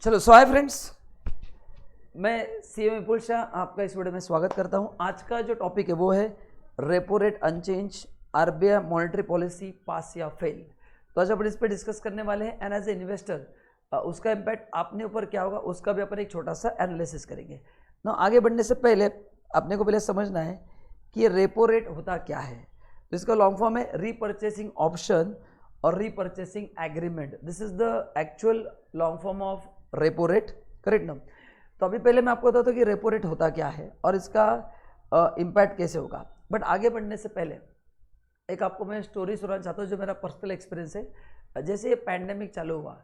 चलो सो hi friends, मैं CM विपुल शाह आपका इस वीडियो में स्वागत करता हूं। आज का जो टॉपिक है वो है repo rate unchanged, RBI monetary policy pass या फेल। तो आज अपन इस पर डिस्कस करने वाले हैं एंड एज ए इन्वेस्टर उसका इम्पैक्ट आपने ऊपर क्या होगा उसका भी अपन एक छोटा सा एनालिसिस करेंगे ना। आगे बढ़ने से पहले अपने को पहले समझना है कि ये रेपो रेट होता क्या है। तो इसका लॉन्ग फॉर्म है रीपर्चेसिंग ऑप्शन और repurchasing agreement. This is the actual long form of repo rate, correct ना। तो अभी पहले मैं आपको बताता हूँ कि रेपो रेट होता क्या है और इसका इम्पैक्ट कैसे होगा। बट आगे बढ़ने से पहले एक आपको मैं स्टोरी सुनाना चाहता हूँ जो मेरा पर्सनल एक्सपीरियंस है। जैसे ये पैंडेमिक चालू हुआ,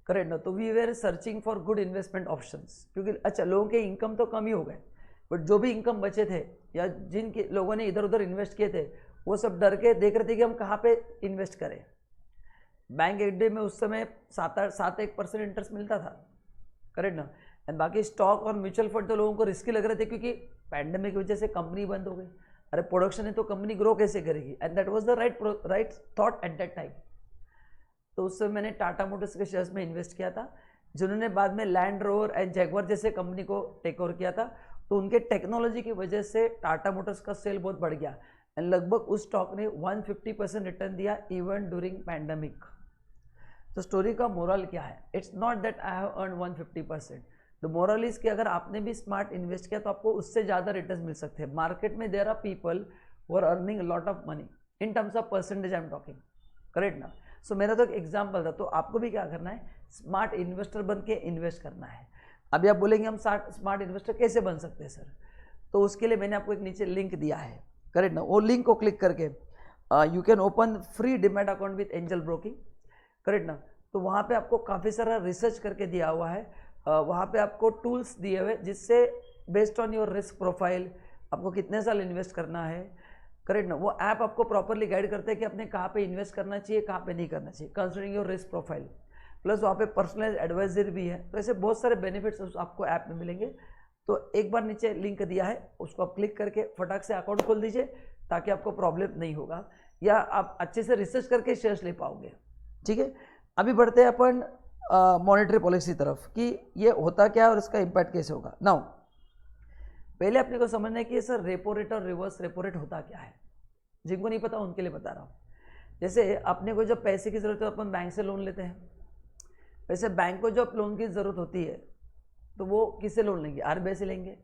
करेक्ट ना, तो we were searching for good investment options, क्योंकि अच्छा लोगों के इनकम तो कम ही हो गए, बट जो भी इनकम बचे थे या जिन लोगों ने इधर उधर इन्वेस्ट किए थे वो सब डर के देख रहे थे कि हम कहाँ पे इन्वेस्ट करें। बैंक एफडी में उस समय 7-1% इंटरेस्ट मिलता था, करेक्ट ना। एंड बाकी स्टॉक और म्यूचुअल फंड तो लोगों को रिस्की लग रहे थे क्योंकि पैंडेमिक की वजह से कंपनी बंद हो गई। अरे प्रोडक्शन है तो कंपनी ग्रो कैसे करेगी, and that was the right thought at that time. तो उस समय मैंने टाटा मोटर्स के शेयर्स में इन्वेस्ट किया था, जिन्होंने बाद में लैंड रोवर एंड जैगुआर जैसे कंपनी को टेक ओवर किया था। तो उनके टेक्नोलॉजी की वजह से टाटा मोटर्स का सेल बहुत बढ़ गया एंड लगभग उस स्टॉक ने 150% रिटर्न दिया इवन ड्यूरिंग पैंडेमिक। तो स्टोरी का मोरल क्या है? It's not that I have earn 150%। The moral is कि अगर आपने भी स्मार्ट इन्वेस्ट किया तो आपको उससे ज़्यादा रिटर्न मिल सकते हैं। मार्केट में there are people who are earning lot of money in terms of percentage I am talking, correct ना। सो मेरा तो एक एग्जाम्पल था। तो आपको भी क्या करना है, स्मार्ट इन्वेस्टर बन के इन्वेस्ट करना है। अभी आप बोलेंगे हम स्मार्ट इन्वेस्टर कैसे बन सकते हैं सर, तो उसके लिए मैंने आपको एक नीचे लिंक दिया है, करेक्ट ना। वो लिंक को क्लिक करके you can open free demat account with angel broking, correct ना। तो वहाँ पे आपको काफ़ी सारा रिसर्च करके दिया हुआ है। वहाँ पे आपको टूल्स दिए हुए जिससे based on your risk profile आपको कितने साल इन्वेस्ट करना है, करेक्ट ना। वो ऐप आपको प्रॉपरली गाइड करते हैं कि आपने कहाँ पे इन्वेस्ट करना चाहिए, कहाँ पे नहीं करना चाहिए, considering your risk profile. Plus वहाँ पे पर्सनलाइज एडवाइजर भी है। तो ऐसे बहुत सारे बेनिफिट्स आपको ऐप में मिलेंगे। तो एक बार नीचे लिंक दिया है, उसको आप क्लिक करके फटाक से अकाउंट खोल दीजिए ताकि आपको प्रॉब्लम नहीं होगा या आप अच्छे से रिसर्च करके शेयर्स ले पाओगे, ठीक है। अभी बढ़ते हैं अपन मॉनेटरी पॉलिसी तरफ कि ये होता क्या है और इसका इम्पैक्ट कैसे होगा। नाउ पहले अपने को समझना है कि सर रेपो रेट और रिवर्स रेपो रेट होता क्या है। जिनको नहीं पता उनके लिए बता रहा हूँ। जैसे अपने को जब पैसे की ज़रूरत है तो अपन बैंक से लोन लेते हैं। वैसे बैंक को जब लोन की ज़रूरत होती है तो वो किससे लोन लेंगे, आरबीआई से लेंगे।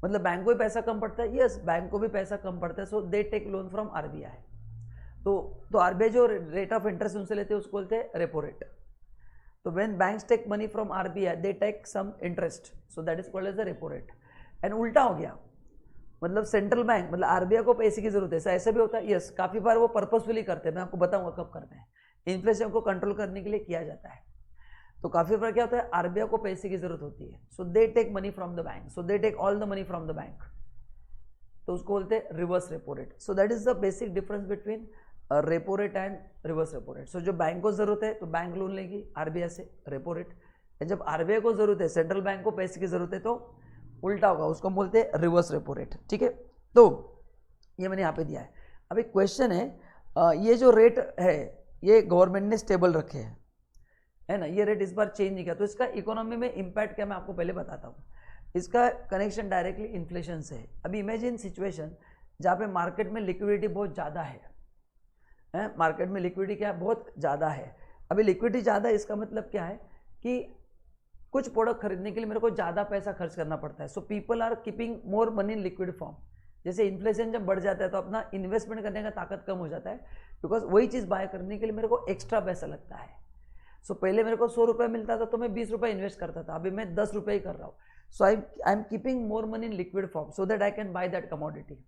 मतलब बैंक को भी पैसा कम पड़ता है, यस बैंक को भी पैसा कम पड़ता है, so they take loan from RBI. तो आरबीआई जो रेट ऑफ इंटरेस्ट उनसे लेते हैं उसको बोलते हैं रेपो रेट। तो when banks take money from RBI they take some interest, so that is called as the repo rate. And उल्टा हो गया, मतलब सेंट्रल बैंक मतलब आरबीआई को पैसे की जरूरत है, ऐसा भी होता है, यस काफ़ी बार वो पर्पसफुली करते हैं। मैं आपको बताऊंगा कब करते हैं। इन्फ्लेशन को कंट्रोल करने के लिए किया जाता है। तो काफ़ी बार क्या होता है, आरबीआई को पैसे की जरूरत होती है, so they take money from the bank, so they take all the money from the bank. तो उसको बोलते हैं reverse repo rate. So that is the basic difference between repo rate and reverse repo rate. So जो bank को जरूरत है तो bank loan लेगी आरबीआई से, रेपो रेट। जब आरबीआई को जरूरत है, सेंट्रल बैंक को पैसे की जरूरत है, तो उल्टा होगा, उसको बोलते हैं रिवर्स रेपो रेट, ठीक है। तो ये मैंने यहाँ पे दिया है। अभी क्वेश्चन है, ये जो रेट है ये गवर्नमेंट ने स्टेबल रखे हैं, है ना। ये रेट इस बार चेंज नहीं किया, तो इसका इकोनॉमी में इम्पैक्ट क्या मैं आपको पहले बताता हूँ। इसका कनेक्शन डायरेक्टली इन्फ्लेशन से है। अभी इमेजिन सिचुएशन जहाँ पे मार्केट में लिक्विडिटी बहुत ज़्यादा है, मार्केट में लिक्विडिटी क्या है, बहुत ज़्यादा है। अभी लिक्विडिटी ज़्यादा है, इसका मतलब क्या है कि कुछ प्रोडक्ट खरीदने के लिए मेरे को ज़्यादा पैसा खर्च करना पड़ता है। So people are keeping more money in liquid form. जैसे इन्फ्लेशन जब बढ़ जाता है तो अपना इन्वेस्टमेंट करने का ताकत कम हो जाता है, बिकॉज वही चीज़ बाय करने के लिए मेरे को एक्स्ट्रा पैसा लगता है। सो पहले मेरे को 100 रुपये मिलता था तो मैं 20 रुपये इन्वेस्ट करता था, अभी मैं 10 रुपये ही कर रहा हूँ। So I am keeping more money in liquid form so that I can buy that commodity,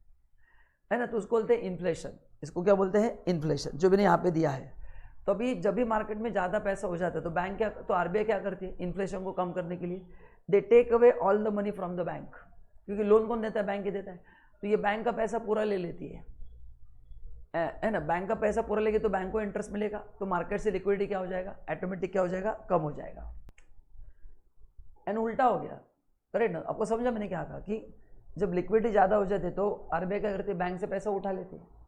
है ना। तो उसको बोलते हैं इन्फ्लेशन। इसको क्या बोलते हैं, इन्फ्लेशन, जो मैंने यहाँ पे दिया है। तो अभी जब भी मार्केट में ज़्यादा पैसा हो जाता है तो बैंक क्या, तो आरबीआई क्या करती है इन्फ्लेशन को कम करने के लिए, they take away all the money from the bank. क्योंकि लोन कौन देता है, बैंक ही देता है। तो ये बैंक का पैसा पूरा ले लेती है ना। बैंक का पैसा पूरा लेगी तो बैंक को इंटरेस्ट मिलेगा, तो मार्केट से लिक्विडिटी क्या हो जाएगा, ऑटोमेटिक क्या हो जाएगा, कम हो जाएगा। एंड उल्टा हो गया, करेक्ट ना। आपको समझा मैंने क्या कहा कि जब लिक्विडिटी ज़्यादा हो जाती है तो आरबीआई क्या करती है, बैंक से पैसा उठा लेती है।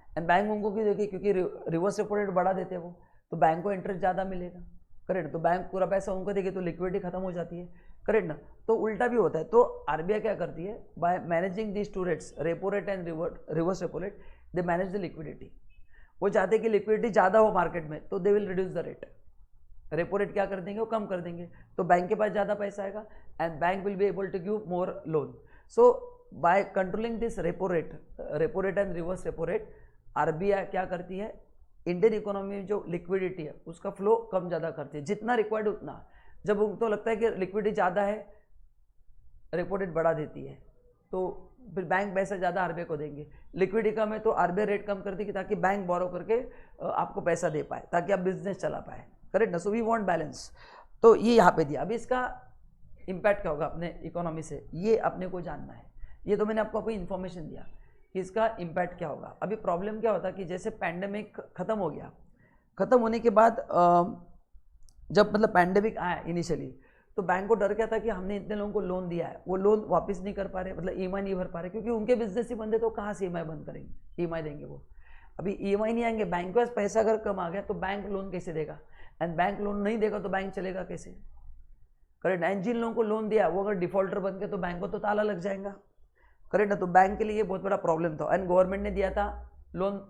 एंड बैंक उनको क्यों देगी, क्योंकि रिवर्स रेपो रेट बढ़ा देते हैं वो, तो बैंक को इंटरेस्ट ज़्यादा मिलेगा, करेक्ट। तो बैंक पूरा पैसा उनको देगी तो लिक्विडिटी खत्म हो जाती है, करेक्ट ना। तो उल्टा भी होता है। तो आरबीआई क्या करती है, by managing these two rates, repo rate and reverse repo rate, they manage the liquidity. वो चाहते हैं कि लिक्विडिटी ज़्यादा हो मार्केट में, तो they will reduce the rate. Repo rate क्या कर देंगे, वो कम कर देंगे, तो बैंक के पास ज़्यादा पैसा आएगा and bank will be able to give more loan. So by controlling this repo rate and reverse repo rate, RBI क्या करती है, इंडियन इकोनॉमी में जो लिक्विडिटी है उसका फ्लो कम ज़्यादा करती है, जितना रिक्वायर्ड उतना। जब उनको लगता है कि लिक्विडिटी ज़्यादा है, रेपो रेट बढ़ा देती है, तो फिर बैंक पैसा ज़्यादा आरबीआई को देंगे। लिक्विडिटी कम है तो आरबीआई रेट कम कर देगी ताकि बैंक बोरो करके आपको पैसा दे पाए, ताकि आप बिजनेस चला पाए, करेक्ट ना। So we want balance. तो ये यहाँ पे दिया। अभी इसका इम्पैक्ट क्या होगा अपने इकोनॉमी से, ये अपने को जानना है। ये तो मैंने आपको कोई इन्फॉर्मेशन दिया कि इसका इम्पैक्ट क्या होगा। अभी प्रॉब्लम क्या होता है कि जैसे पैंडेमिक ख़त्म हो गया, ख़त्म होने के बाद जब मतलब पैंडेमिक आया इनिशियली, तो बैंक को डर क्या था कि हमने इतने लोगों को लोन दिया है, वो लोन वापस नहीं कर पा रहे, मतलब ईएमआई नहीं भर पा रहे, क्योंकि उनके बिजनेस ही बंद है, तो कहाँ से ईएमआई बंद करेंगे, ईएमआई देंगे वो। अभी ईएमआई नहीं आएंगे, बैंक के पास पैसा अगर कम आ गया तो बैंक लोन कैसे देगा, एंड बैंक लोन नहीं देगा तो बैंक चलेगा कैसे, करेक्ट। एंड जिन लोगों को लोन दिया वो अगर डिफॉल्टर बन गए तो बैंक को तो ताला लग जाएगा, करेक्ट ना। तो बैंक के लिए ये बहुत बड़ा प्रॉब्लम था। एंड गवर्नमेंट ने दिया था लोन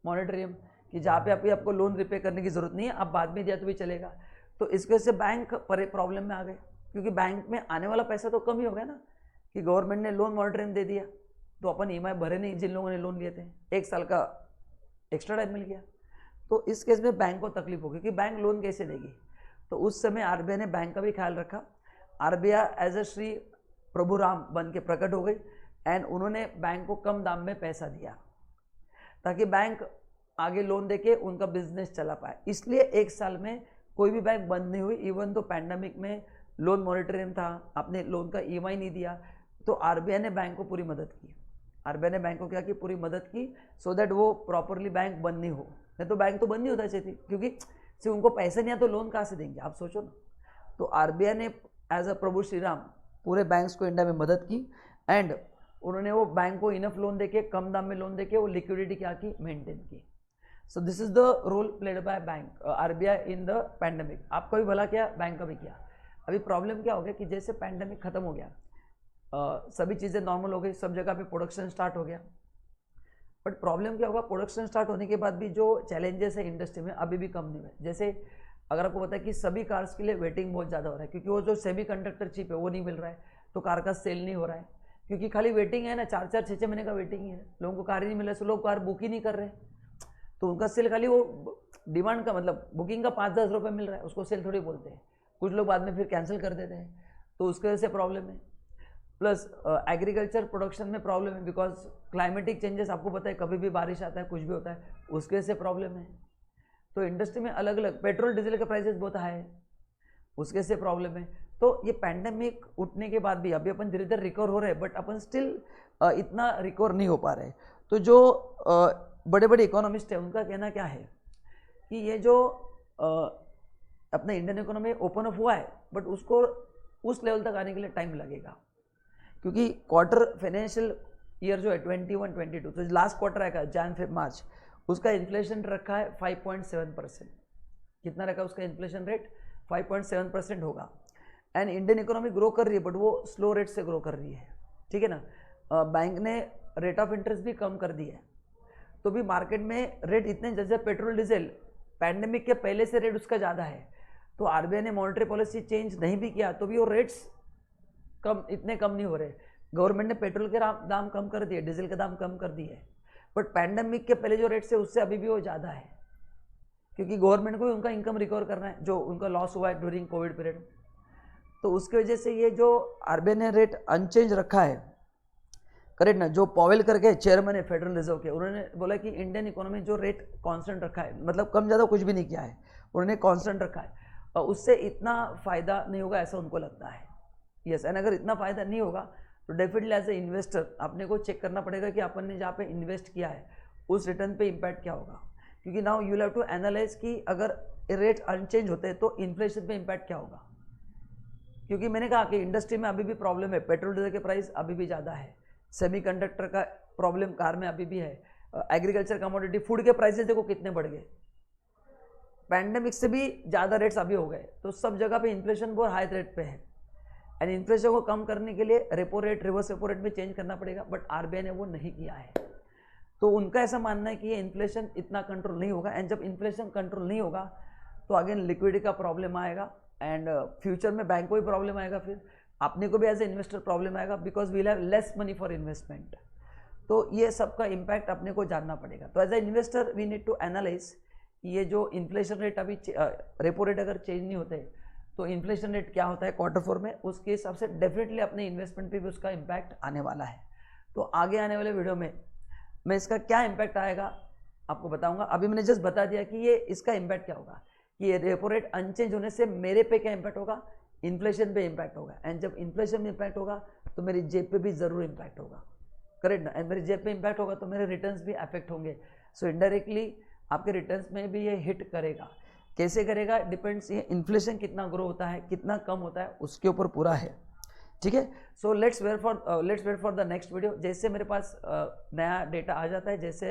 मॉनिटरियम कि जहाँ पे आपको लोन रिपे करने की जरूरत नहीं है, आप बाद में दिया तो भी चलेगा। तो इसकी वजह से बैंक प्रॉब्लम में आ गए, क्योंकि बैंक में आने वाला पैसा तो कम ही हो गया ना, कि गवर्नमेंट ने लोन मॉनिटरिंग दे दिया तो अपन ईएमआई भरे नहीं, जिन लोगों ने लोन लिए थे, 1 साल का एक्स्ट्रा टाइम मिल गया। तो इस केस में बैंक को तकलीफ होगी कि बैंक लोन कैसे देगी। तो उस समय आरबीआई ने बैंक का भी ख्याल रखा। आरबीआई एज अ श्री प्रभु राम बन के प्रकट हो गई एंड उन्होंने बैंक को कम दाम में पैसा दिया ताकि बैंक आगे लोन देके उनका बिजनेस चला पाए। इसलिए 1 साल में कोई भी बैंक बंद नहीं हुई, इवन तो पैंडेमिक में लोन मॉनिटरिंग था, आपने लोन का ईएमआई नहीं दिया, तो आरबीआई ने बैंक को पूरी मदद की। आरबीआई ने बैंक को क्या की, पूरी मदद की, सो दैट वो प्रॉपरली बैंक बंद नहीं हो। नहीं तो बैंक तो बंद नहीं होता चाहिए, क्योंकि सिर्फ उनको पैसे नहीं आए तो लोन कहाँ से देंगे, आप सोचो ना। तो आरबीआई ने एज अ प्रभु श्री राम पूरे बैंक्स को इंडिया में मदद की एंड उन्होंने वो बैंक को इनफ लोन देके, कम दाम में लोन देके वो लिक्विडिटी क्या की, मेंटेन की। So this is the role played by bank RBI in the pandemic. आपका भी भला किया, बैंक का भी किया। अभी प्रॉब्लम क्या हो गया कि जैसे पैंडेमिक खत्म हो गया, सभी चीज़ें नॉर्मल हो गई, सब जगह पे प्रोडक्शन स्टार्ट हो गया, बट प्रॉब्लम क्या होगा, प्रोडक्शन स्टार्ट होने के बाद भी जो चैलेंजेस है इंडस्ट्री में अभी भी कम नहीं हुए। जैसे अगर आपको पता है कि सभी कार्स के लिए वेटिंग बहुत ज़्यादा हो रहा है, क्योंकि वो जो सेमीकंडक्टर चिप है वो नहीं मिल रहा है, तो कार का सेल नहीं हो रहा है, क्योंकि खाली वेटिंग है ना, 4-4, 6-6 महीने का वेटिंग ही है, लोगों को कार ही नहीं मिल रहा है, सो लोग कार बुक ही नहीं कर रहे, तो उनका सेल खाली वो डिमांड का मतलब बुकिंग का 5-10 रुपये मिल रहा है, उसको सेल थोड़ी बोलते हैं। कुछ लोग बाद में फिर कैंसिल कर देते हैं, तो उसके वजह से प्रॉब्लम है। प्लस एग्रीकल्चर प्रोडक्शन में प्रॉब्लम है, बिकॉज क्लाइमेटिक चेंजेस आपको पता है, कभी भी बारिश आता है, कुछ भी होता है, उसके वजह से प्रॉब्लम है। तो इंडस्ट्री में अलग अलग, पेट्रोल डीजल के प्राइसेस बहुत हाई है, उसके से प्रॉब्लम है। तो ये पैंडेमिक उठने के बाद भी अभी अपन धीरे धीरे रिकवर हो रहे हैं, बट अपन स्टिल इतना रिकवर नहीं हो पा रहे। तो जो बड़े बड़े इकोनॉमिस्ट हैं उनका कहना क्या है कि ये जो अपने इंडियन इकोनॉमी ओपन अप हुआ है, बट उसको उस लेवल तक आने के लिए टाइम लगेगा, क्योंकि क्वार्टर फाइनेंशियल ईयर जो है 21-22, तो लास्ट क्वार्टर आएगा जैन फेब मार्च, उसका इन्फ्लेशन रखा है 5.7%। कितना रखा उसका इन्फ्लेशन रेट, 5.7% होगा। एंड इंडियन इकोनॉमी ग्रो कर रही है, बट वो स्लो रेट से ग्रो कर रही है, ठीक है ना। बैंक ने रेट ऑफ इंटरेस्ट भी कम कर दी है, तो भी मार्केट में रेट इतने, जैसे पेट्रोल डीजल पैंडेमिक के पहले से रेट उसका ज़्यादा है, तो आरबीआई ने मॉनेटरी पॉलिसी चेंज नहीं भी किया तो भी वो रेट्स कम, इतने कम नहीं हो रहे। गवर्नमेंट ने पेट्रोल के दाम कम कर दिए, डीजल के दाम कम कर दिए, बट पैंडेमिक के पहले जो रेट्स है उससे अभी भी वो ज़्यादा है, क्योंकि गवर्नमेंट को भी उनका इनकम रिकवर करना है जो उनका लॉस हुआ है ड्यूरिंग कोविड पीरियड। तो उसकी वजह से ये जो आरबीआई ने रेट अनचेंज रखा है, करेक्ट ना। जो पॉवेल करके चेयरमैन है फेडरल रिजर्व के, उन्होंने बोला कि इंडियन इकोनॉमी जो रेट कांस्टेंट रखा है, मतलब कम ज़्यादा कुछ भी नहीं किया है, उन्होंने कांस्टेंट रखा है, और उससे इतना फ़ायदा नहीं होगा ऐसा उनको लगता है। यस, एंड अगर इतना फ़ायदा नहीं होगा तो डेफिनेटली एज ए इन्वेस्टर आपने को चेक करना पड़ेगा कि अपन ने जहाँ पे इन्वेस्ट किया है उस रिटर्न पे इम्पैक्ट क्या होगा, क्योंकि now you have to analyse कि अगर रेट अनचेंज होते हैं तो इन्फ्लेशन पे इम्पैक्ट क्या होगा। क्योंकि मैंने कहा कि इंडस्ट्री में अभी भी प्रॉब्लम है, पेट्रोल डीजल के प्राइस अभी भी ज़्यादा है, सेमीकंडक्टर का प्रॉब्लम कार में अभी भी है, एग्रीकल्चर कमोडिटी, फूड के प्राइसेस देखो कितने बढ़ गए, पैंडेमिक से भी ज़्यादा रेट्स अभी हो गए, तो सब जगह पे इन्फ्लेशन बहुत हाई रेट पे है, एंड इन्फ्लेशन को कम करने के लिए repo rate, reverse repo rate में चेंज करना पड़ेगा, बट आरबीआई ने वो नहीं किया है। तो उनका ऐसा मानना है कि ये इन्फ्लेशन इतना कंट्रोल नहीं होगा, एंड जब इन्फ्लेशन कंट्रोल नहीं होगा तो अगेन लिक्विडिटी का प्रॉब्लम आएगा, एंड फ्यूचर में बैंक को भी प्रॉब्लम आएगा, फिर अपने को भी एज ए इन्वेस्टर प्रॉब्लम आएगा, because we'll have less money for investment. तो ये सबका इम्पैक्ट अपने को जानना पड़ेगा। तो as a investor we need to analyse ये जो इन्फ्लेशन रेट अभी रेपो रेट अगर चेंज नहीं होते तो इन्फ्लेशन रेट क्या होता है Q4 में, उसके हिसाब से डेफिनेटली अपने इन्वेस्टमेंट पे भी उसका इम्पैक्ट आने वाला है। तो आगे आने वाले वीडियो में मैं इसका क्या इम्पैक्ट आएगा आपको बताऊंगा। अभी मैंने जस्ट बता दिया कि ये इसका इम्पैक्ट क्या होगा, कि ये रेपो रेट अनचेंज होने से मेरे पे क्या इम्पैक्ट होगा, इन्फ्लेशन पे इम्पैक्ट होगा, एंड जब इन्फ्लेशन में इम्पैक्ट होगा तो मेरी जेब पे भी जरूर इम्पैक्ट होगा, करेक्ट ना, एंड मेरी जेब पे इम्पैक्ट होगा तो मेरे रिटर्न्स भी अफेक्ट होंगे। सो इनडायरेक्टली आपके रिटर्न्स में भी ये हिट करेगा। कैसे करेगा, डिपेंड्स, ये इन्फ्लेशन कितना ग्रो होता है, कितना कम होता है, उसके ऊपर पूरा है, ठीक है। So let's wait for the next video. जैसे मेरे पास नया डेटा आ जाता है, जैसे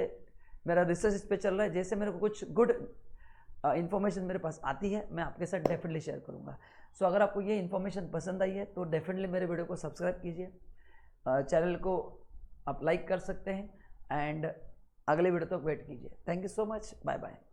मेरा रिसर्च इस पर चल रहा है, जैसे मेरे को कुछ गुड इन्फॉर्मेशन मेरे पास आती है, मैं आपके साथ डेफिनेटली शेयर करूँगा। सो अगर आपको ये इन्फॉर्मेशन पसंद आई है तो डेफिनेटली मेरे वीडियो को सब्सक्राइब कीजिए, चैनल को आप लाइक कर सकते हैं, एंड अगले वीडियो तक वेट कीजिए। Thank you so much, bye bye.